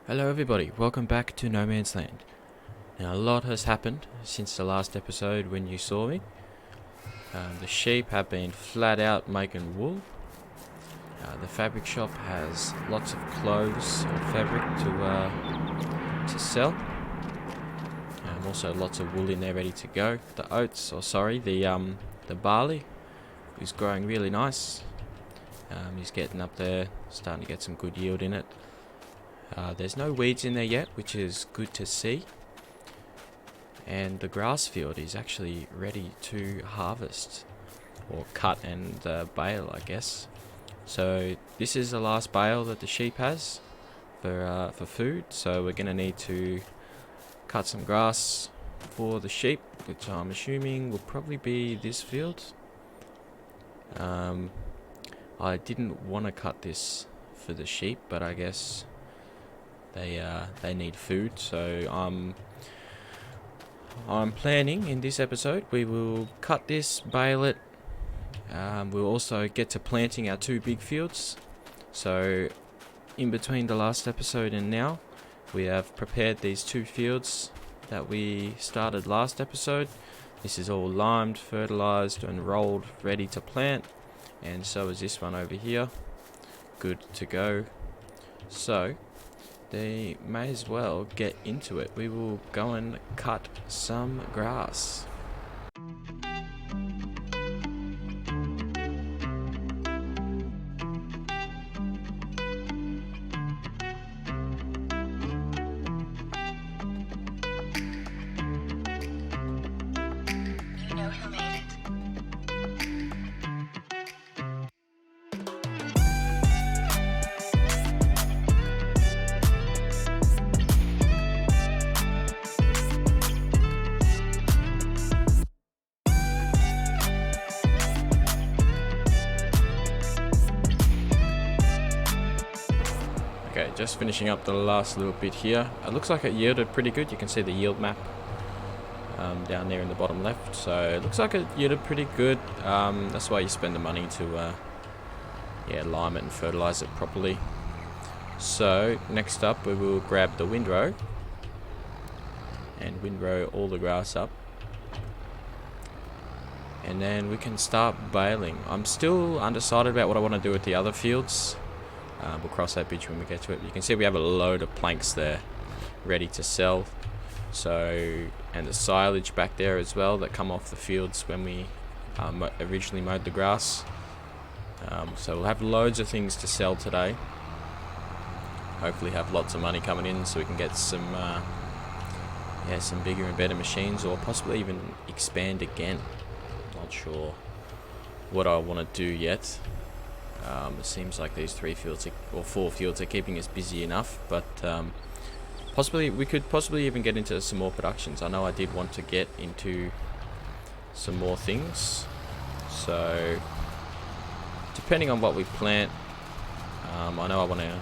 Hello everybody, welcome back to No Man's Land. Now a lot has happened since the last episode when you saw me. The sheep have been flat out making wool. The fabric shop has lots of clothes and fabric to sell. Also lots of wool in there ready to go. The oats, the barley is growing really nice. He's getting up there, starting to get some good yield in it. There's no weeds in there yet, which is good to see. And the grass field is actually ready to harvest, or cut and bale, I guess. So this is the last bale that the sheep has for food. So we're going to need to cut some grass for the sheep, which I'm assuming will probably be this field. I didn't want to cut this for the sheep, but I guess they need food, so I'm planning in this episode we will cut this, bale it. We'll also get to planting our two big fields. So in between the last episode and now, we have prepared these two fields that we started last episode. This is all limed, fertilized and rolled, ready to plant, and so is this one over here, good to go. So they may as well get into it. We will go and cut some grass. You know who made it. Okay, just finishing up the last little bit here. It looks like it yielded pretty good. You can see the yield map down there in the bottom left. So it looks like it yielded pretty good. That's why you spend the money to lime it and fertilize it properly. So next up we will grab the windrow and windrow all the grass up. And then we can start baling. I'm still undecided about what I want to do with the other fields. We'll cross that bridge when we get to it. You can see we have a load of planks there ready to sell. So, and the silage back there as well that come off the fields when we originally mowed the grass. So we'll have loads of things to sell today. Hopefully have lots of money coming in so we can get some bigger and better machines, or possibly even expand again. Not sure what I want to do yet. It seems like these 4 fields are keeping us busy enough, but we could possibly even get into some more productions. I know I did want to get into some more things, so depending on what we plant, I know I want to.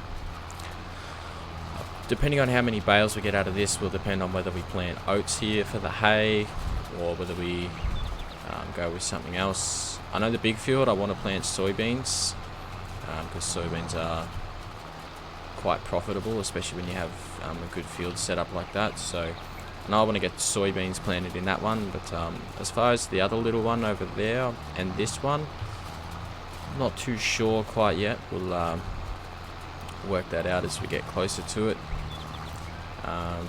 Depending on how many bales we get out of this will depend on whether we plant oats here for the hay, or whether we go with something else. I know the big field I want to plant soybeans, because soybeans are quite profitable, especially when you have a good field set up like that. So I know I want to get soybeans planted in that one, but as far as the other little one over there and this one, I'm not too sure quite yet. We'll work that out as we get closer to it. I'm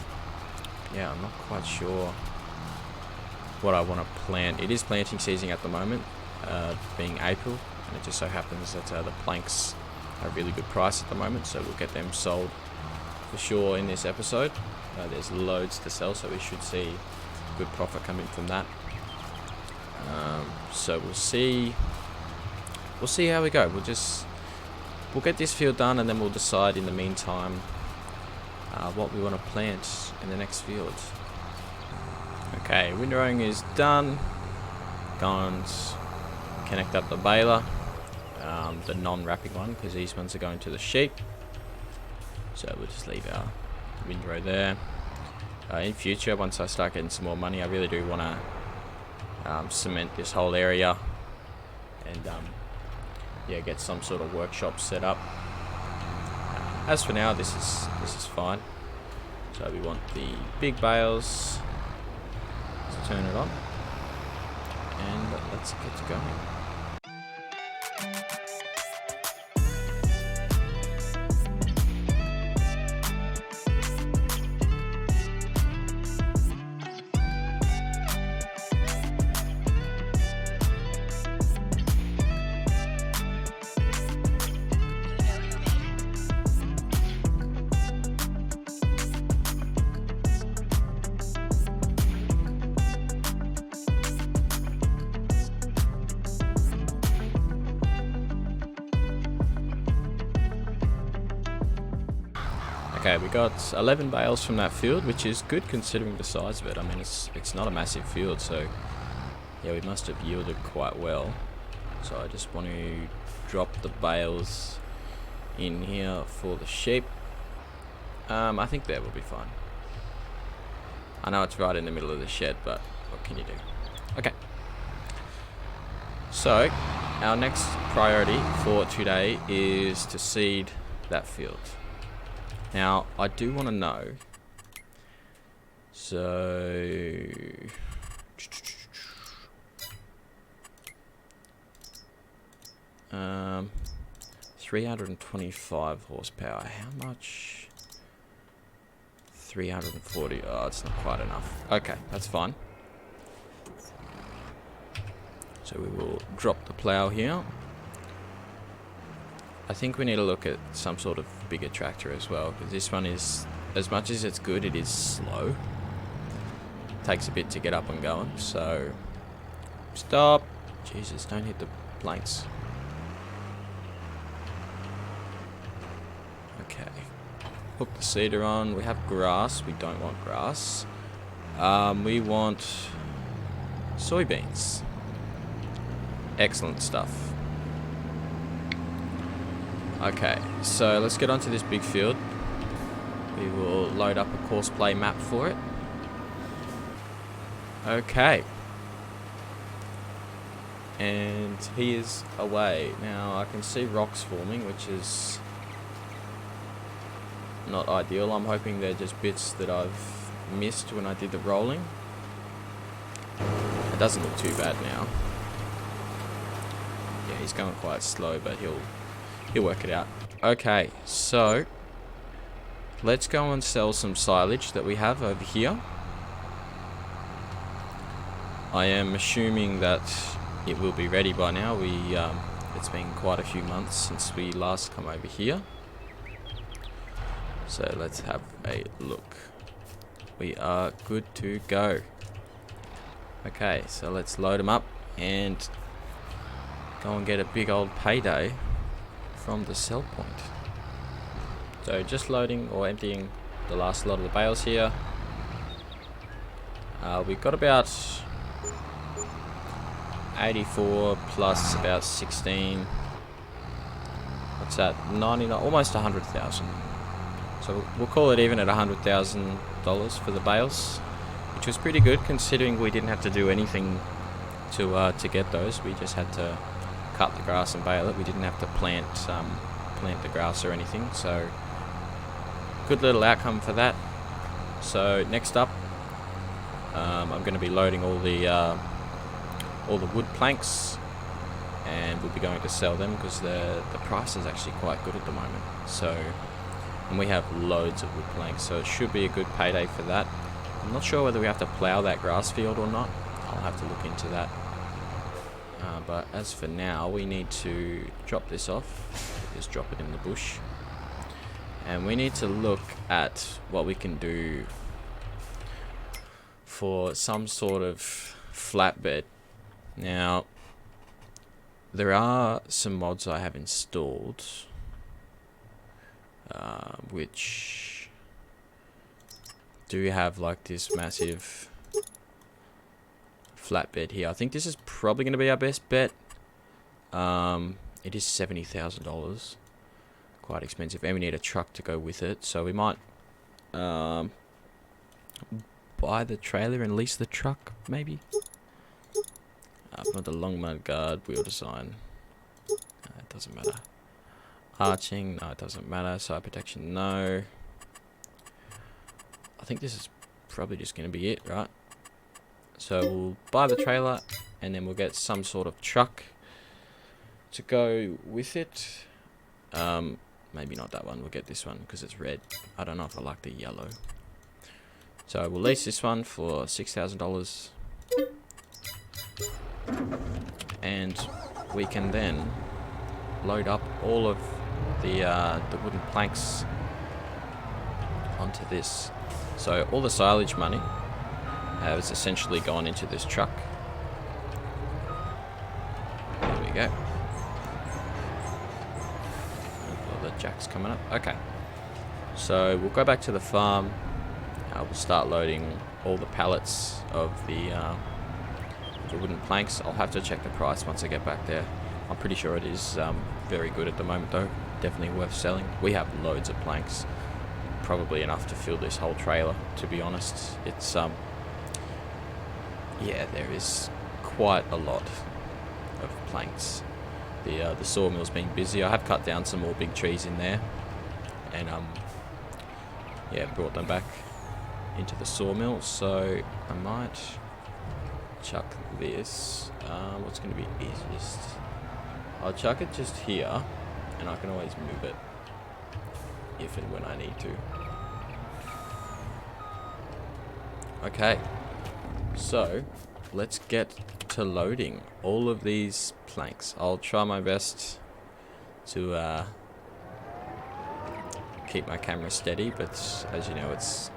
not quite sure what I want to plant. It is planting season at the moment, being April, and it just so happens that the planks are a really good price at the moment, so we'll get them sold for sure in this episode. There's loads to sell, so we should see good profit coming from that. So we'll see how we go. We'll get this field done, and then we'll decide in the meantime what we want to plant in the next field. Okay, windrowing is done. Go and connect up the baler, the non-wrapping one, because these ones are going to the sheep. So we'll just leave our windrow there. In future, once I start getting some more money, I really do want to cement this whole area and get some sort of workshop set up. as for now, this is fine. So we want the big bales. Let's turn it on, and let's get going. Okay, we got 11 bales from that field, which is good considering the size of it. I mean, it's not a massive field, so yeah, we must have yielded quite well. So I just want to drop the bales in here for the sheep. I think that will be fine. I know it's right in the middle of the shed, but what can you do? Okay. So our next priority for today is to seed that field. Now, I do want to know, so, 325 horsepower, how much? 340, oh, it's not quite enough. Okay, that's fine. So we will drop the plow here. I think we need to look at some sort of bigger tractor as well, because this one is, as much as it's good, it is slow. Takes a bit to get up and going, so stop. Jesus, don't hit the planks. Okay. Hook the seeder on. We have grass. We don't want grass. We want soybeans. Excellent stuff. Okay, so let's get onto this big field. We will load up a course play map for it. Okay. And he is away. Now I can see rocks forming, which is not ideal. I'm hoping they're just bits that I've missed when I did the rolling. It doesn't look too bad now. Yeah, he's going quite slow, but he'll work it out. Okay, so let's go and sell some silage that we have over here. I am assuming that it will be ready by now. It's been quite a few months since we last come over here. So let's have a look. We are good to go. Okay, so let's load them up and go and get a big old payday from the sell point. So just loading or emptying the last lot of the bales here. We've got about 84 plus about 16. What's that? 99, almost 100,000. So we'll call it even at $100,000 for the bales, which was pretty good considering we didn't have to do anything to get those. We just had to cut the grass and bale it. We didn't have to plant the grass or anything, so good little outcome for that. So next up, I'm going to be loading all the wood planks, and we'll be going to sell them because the price is actually quite good at the moment. So, and we have loads of wood planks, so it should be a good payday for that. I'm not sure whether we have to plow that grass field or not. I'll have to look into that. But as for now, we need to drop this off. Just drop it in the bush. And we need to look at what we can do for some sort of flatbed. Now, there are some mods I have installed, which do have like this massive flatbed here. I think this is probably going to be our best bet. It is $70,000, quite expensive, and we need a truck to go with it. So we might buy the trailer and lease the truck, maybe. Not the long mud guard, wheel design. It doesn't matter. Arching, no, it doesn't matter. Side protection, no. I think this is probably just going to be it, right? So we'll buy the trailer, and then we'll get some sort of truck to go with it. Maybe not that one. We'll get this one because it's red. I don't know if I like the yellow. So we'll lease this one for $6,000. And we can then load up all of the wooden planks onto this. So all the silage money has essentially gone into this truck. There we go. All the jacks coming up. Okay. So we'll go back to the farm. We'll start loading all the pallets of the wooden planks. I'll have to check the price once I get back there. I'm pretty sure it is very good at the moment though. Definitely worth selling. We have loads of planks. Probably enough to fill this whole trailer, to be honest. It's yeah, there is quite a lot of planks. The sawmill's been busy. I have cut down some more big trees in there, and yeah, brought them back into the sawmill. So I might chuck this. What's going to be easiest? I'll chuck it just here, and I can always move it if and when I need to. Okay, so let's get to loading all of these planks. I'll try my best to keep my camera steady, but as you know, it's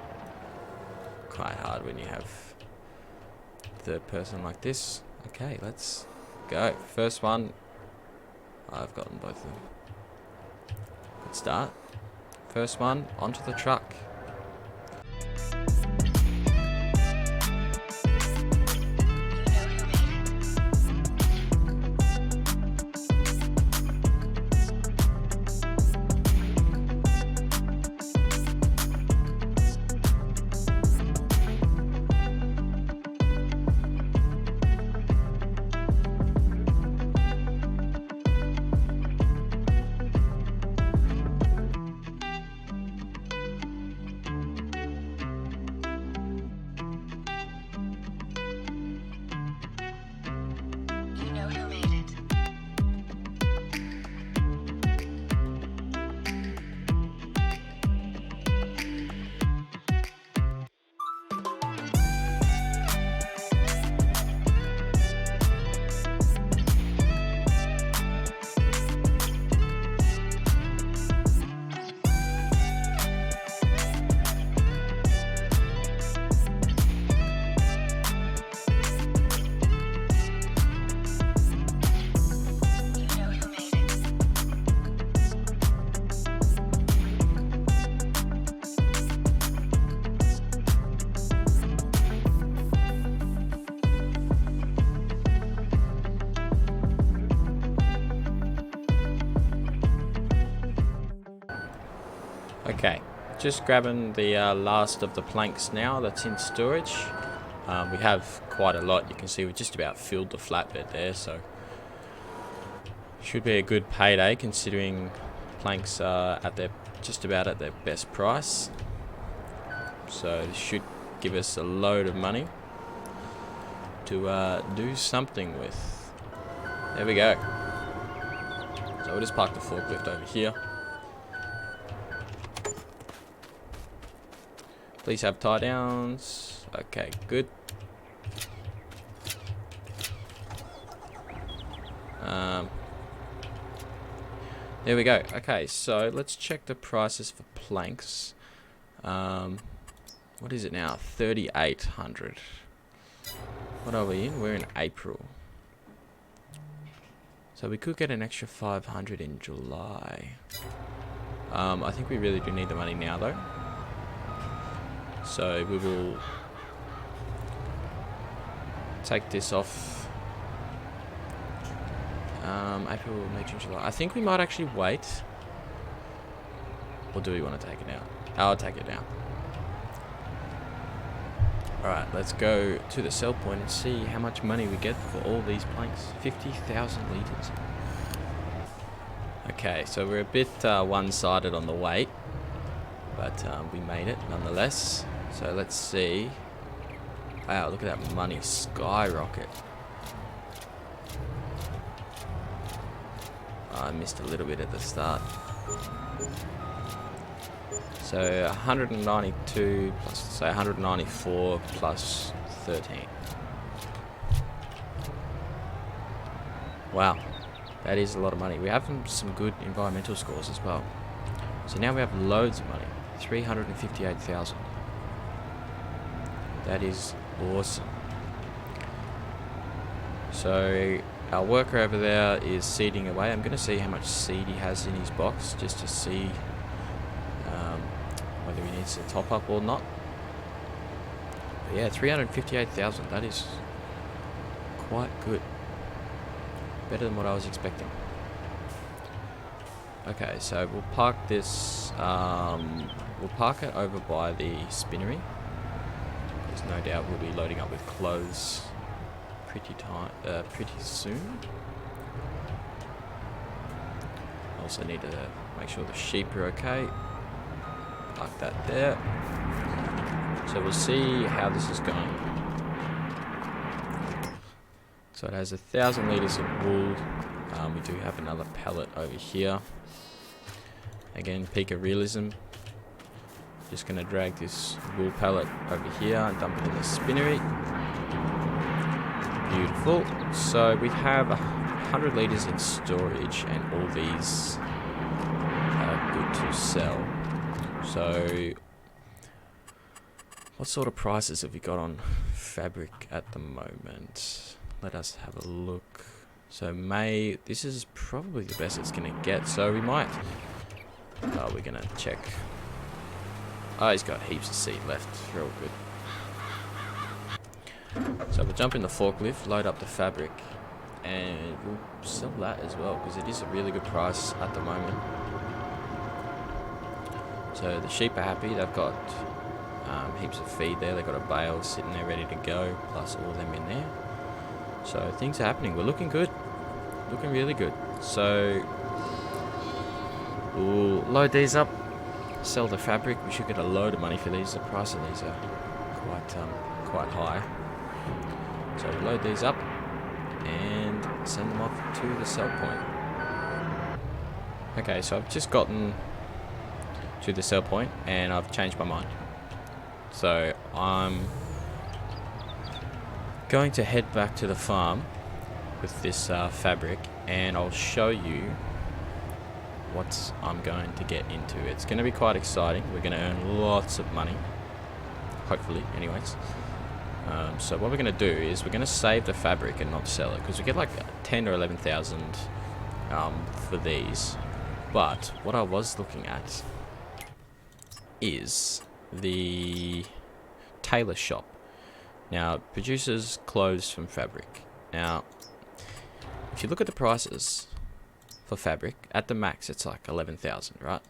quite hard when you have a third person like this. Okay, let's go. First one, I've gotten both of them. Good start. First one, onto the truck. Okay, just grabbing the last of the planks now that's in storage. We have quite a lot. You can see we just about filled the flatbed there, so should be a good payday considering planks are at their just about at their best price. So this should give us a load of money to do something with. There we go. So we'll just park the forklift over here. Please have tie downs. Okay, good. There we go. Okay, so let's check the prices for planks. What is it now? 3,800. What are we in? We're in April. So we could get an extra 500 in July. I think we really do need the money now though. So we will take this off. April, May, June, July. I think we might actually wait. Or do we want to take it now? I'll take it now. Alright, let's go to the sell point and see how much money we get for all these planks. 50,000 litres. Okay, so we're a bit one-sided on the weight, but we made it nonetheless. So let's see. Wow, look at that money skyrocket. I missed a little bit at the start. So 192 plus, say 194 plus 13. Wow, that is a lot of money. We have some good environmental scores as well. So now we have loads of money, 358,000. That is awesome. So our worker over there is seeding away. I'm going to see how much seed he has in his box, just to see whether he needs to top up or not. But yeah, 358,000. That is quite good. Better than what I was expecting. Okay, so we'll park this. We'll park it over by the spinnery. There's no doubt we'll be loading up with clothes pretty soon. Also need to make sure the sheep are okay. Park that there. So we'll see how this is going. So it has 1,000 litres of wool. We do have another pallet over here. Again, peak of realism. Just going to drag this wool pallet over here and dump it in the spinnery. Beautiful. So we have 100 litres in storage, and all these are good to sell. So what sort of prices have we got on fabric at the moment? Let us have a look. So May, this is probably the best it's going to get. So we might, we're going to check. Oh, he's got heaps of seed left. Real good. So we'll jump in the forklift, load up the fabric, and we'll sell that as well, because it is a really good price at the moment. So the sheep are happy. They've got heaps of feed there. They've got a bale sitting there ready to go, plus all of them in there. So things are happening. We're looking good. Looking really good. So we'll load these up, sell the fabric. We should get a load of money for these. The price of these are quite high. So we'll load these up and send them off to the sell point. Okay, so I've just gotten to the sell point and I've changed my mind. So I'm going to head back to the farm with this fabric, and I'll show you what I'm going to get into. It's going to be quite exciting. We're going to earn lots of money, hopefully, anyways. So what we're going to do is we're going to save the fabric and not sell it, because we get like 10 or 11,000 for these. But what I was looking at is the tailor shop. Now, it produces clothes from fabric. Now, if you look at the prices for fabric, at the max it's like 11,000, right?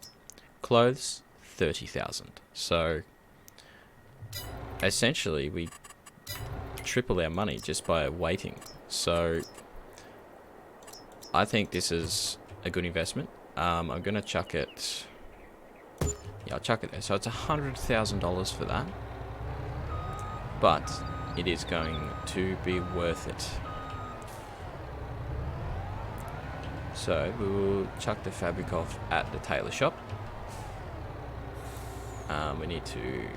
Clothes, 30,000. So essentially we triple our money just by waiting. So I think this is a good investment. I'm gonna chuck it. Yeah, I'll chuck it there. So it's $100,000 for that, but it is going to be worth it. So we will chuck the fabric off at the tailor shop. We need to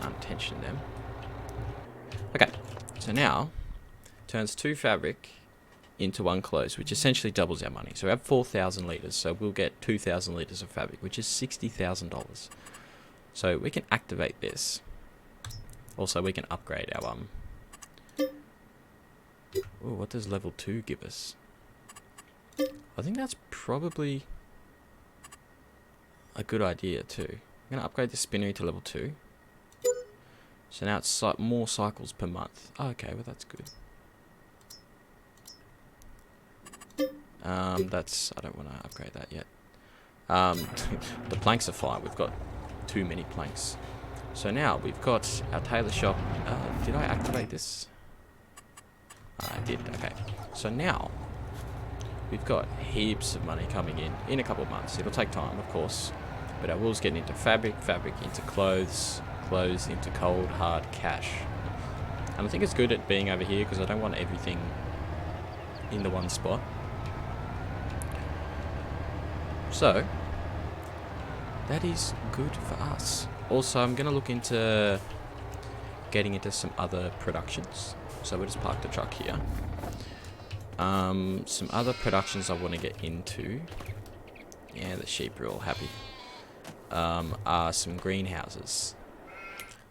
untension them. Okay, so now turns 2 fabric into 1 clothes, which essentially doubles our money. So we have 4,000 litres, so we'll get 2,000 litres of fabric, which is $60,000. So we can activate this. Also, we can upgrade our Ooh, what does level 2 give us? I think that's probably a good idea too. I'm going to upgrade the spinnery to level 2. So now it's more cycles per month. Oh, okay, well that's good. I don't want to upgrade that yet. The planks are fine. We've got too many planks. So now we've got our tailor shop. Did I activate this? I did. Okay. So now we've got heaps of money coming in a couple of months. It'll take time, of course, but our wool's getting into fabric, fabric into clothes, clothes into cold, hard cash. And I think it's good at being over here because I don't want everything in the one spot. So, that is good for us. Also, I'm going to look into getting into some other productions. So we'll just park the truck here. Some other productions I want to get into. Yeah, the sheep are all happy. Are some greenhouses.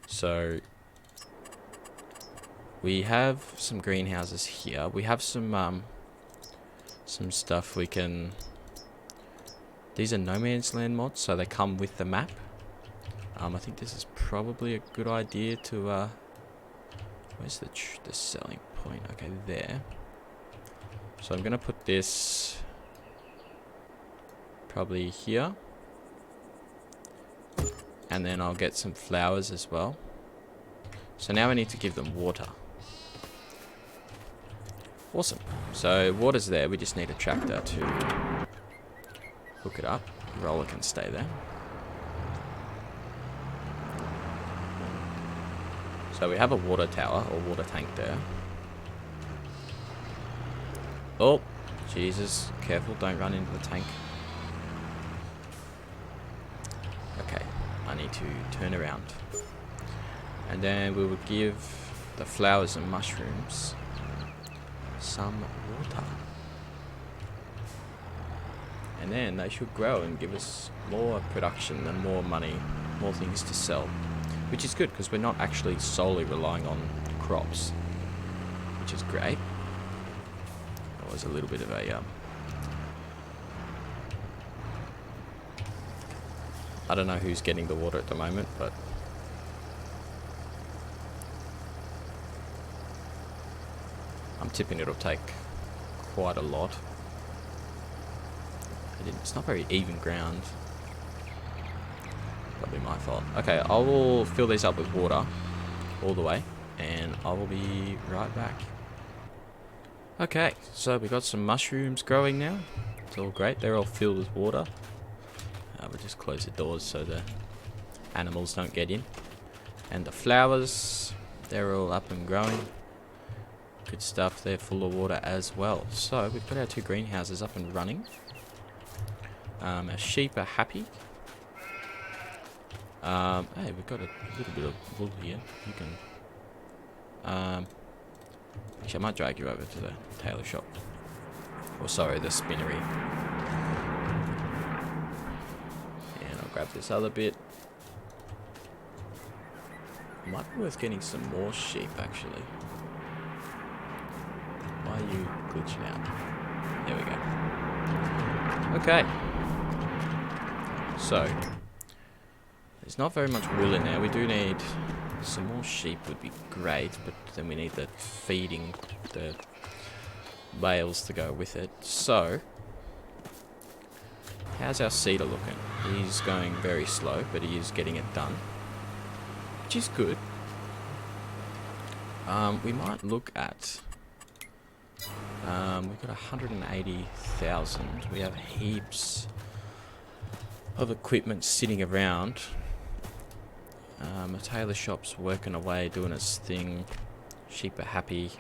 So we have some greenhouses here. We have some stuff we can. These are NoMansLand mods, so they come with the map. I think this is probably a good idea to. Where's the selling point? Okay, there. So I'm gonna put this probably here, and then I'll get some flowers as well. So now I need to give them water. Awesome. So water's there. We just need a tractor to hook it up. Roller can stay there. So we have a water tower or water tank there. Oh, Jesus. Careful, don't run into the tank. Okay, I need to turn around. And then we will give the flowers and mushrooms some water. And then they should grow and give us more production and more money, more things to sell. Which is good, because we're not actually solely relying on crops. Which is great. That was a little bit of a... I don't know who's getting the water at the moment, but... I'm tipping it'll take quite a lot. It's not very even ground. Probably my fault. Okay, I will fill these up with water all the way, and I will be right back. Okay, so we got some mushrooms growing now. It's all great. They're all filled with water. We'll just close the doors so the animals don't get in. And the flowers, they're all up and growing. Good stuff. They're full of water as well. So we've got our two greenhouses up and running. Our sheep are happy. Hey, we've got a little bit of wool here. You can... actually, I might drag you over to the tailor shop. Or sorry, the spinnery. And I'll grab this other bit. Might be worth getting some more sheep, actually. Why are you glitching out? There we go. Okay. So, there's not very much wool in there. We do need some more sheep would be great, but then we need the feeding, the bales to go with it. So, how's our cedar looking? He's going very slow, but he is getting it done, which is good. We might look at... we've got 180,000. We have heaps of equipment sitting around. A tailor shop's working away, doing its thing. Sheep are happy.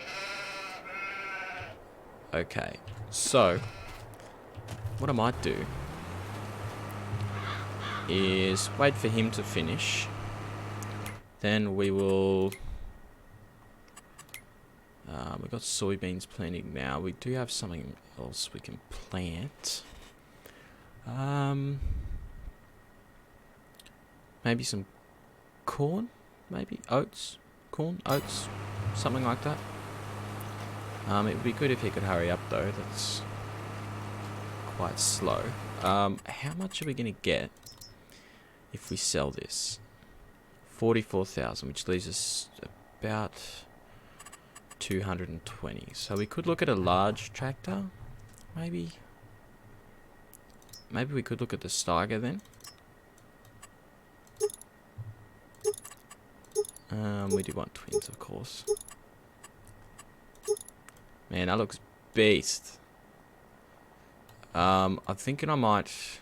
Okay, so what I might do is wait for him to finish. Then we will... we've got soybeans planting now. We do have something else we can plant. Maybe some corn? Maybe oats? Corn? Oats? Something like that. It would be good if he could hurry up though. That's quite slow. How much are we going to get if we sell this? 44,000, which leaves us about 220. So we could look at a large tractor, maybe. Maybe we could look at the Steiger then. We do want twins, of course. Man, that looks beast. I'm thinking I might...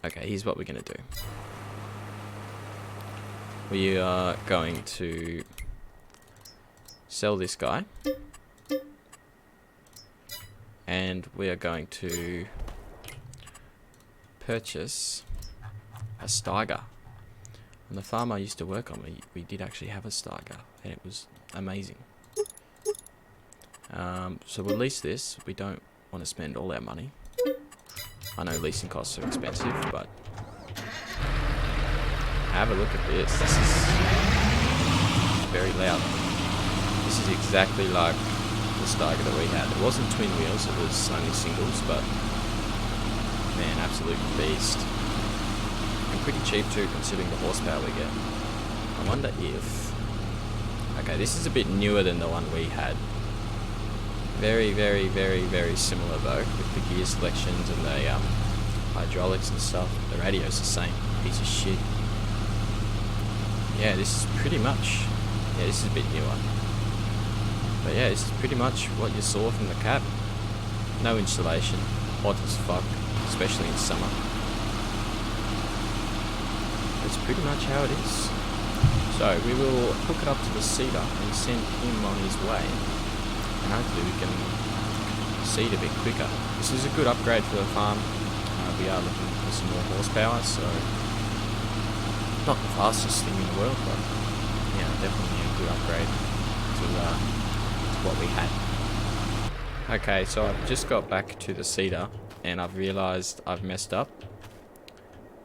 Okay, here's what we're going to do. We are going to sell this guy. And we are going to purchase a Steiger. On the farm I used to work on, we did actually have a Steiger, and it was amazing. So we'll lease this. We don't want to spend all our money. I know leasing costs are expensive, but have a look at this. This is very loud. This is exactly like the Steiger that we had. It wasn't twin wheels, it was only singles, but man, absolute beast. And pretty cheap too, considering the horsepower we get. I wonder if... Okay, this is a bit newer than the one we had. Very, very, very, very similar though, with the gear selections and the hydraulics and stuff. The radio's the same. Piece of shit. Yeah, this is pretty much... Yeah, this is a bit newer. But yeah, this is pretty much what you saw from the cab. No insulation. Hot as fuck, especially in summer. That's pretty much how it is. So we will hook it up to the seeder and send him on his way. And hopefully we can seed a bit quicker. This is a good upgrade for the farm. We are looking for some more horsepower, so not the fastest thing in the world, but yeah, definitely a good upgrade to what we had. Okay, so I've just got back to the seeder and I've realised I've messed up.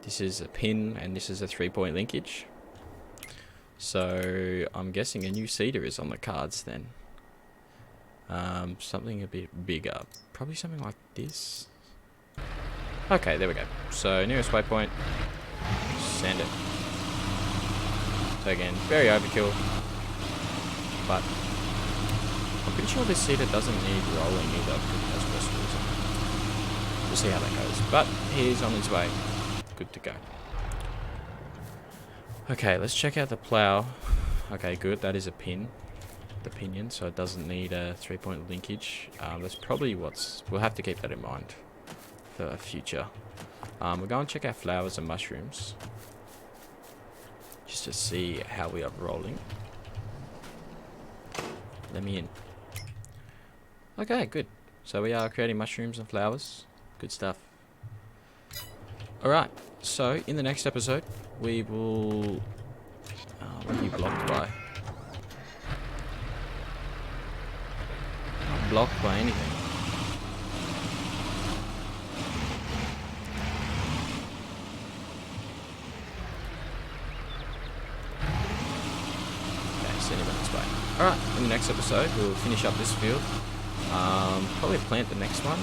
This is a pin and this is a 3-point linkage. So I'm guessing a new seeder is on the cards then. Something a bit bigger. Probably something like this. Okay, there we go. So nearest waypoint, send it. So again, very overkill, but I'm pretty sure this seeder doesn't need rolling either because it has vessels. We'll see how that goes. But he's on his way. Good to go. Okay, let's check out the plow. Okay, good. That is a pin. The pinion, so it doesn't need a 3-point linkage. That's probably what's... We'll have to keep that in mind for future. We'll go and check our flowers and mushrooms. Just to see how we are rolling. Let me in. Okay, good. So we are creating mushrooms and flowers. Good stuff. Alright, so in the next episode, we will... what are you blocked by? Not blocked by anything. Okay, send him on his way. Alright, in the next episode, we'll finish up this field. Probably plant the next one.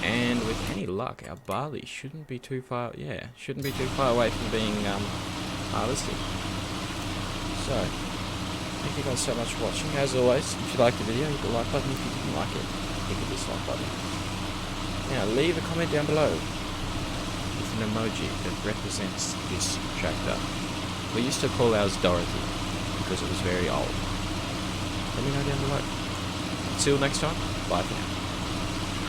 And with any luck, our barley shouldn't be too far, shouldn't be too far away from being harvested. So, thank you guys so much for watching. As always, if you liked the video, hit the like button. If you didn't like it, hit the dislike button. Now, leave a comment down below with an emoji that represents this tractor. We used to call ours Dorothy because it was very old. Let me know down below. Until next time, bye for now.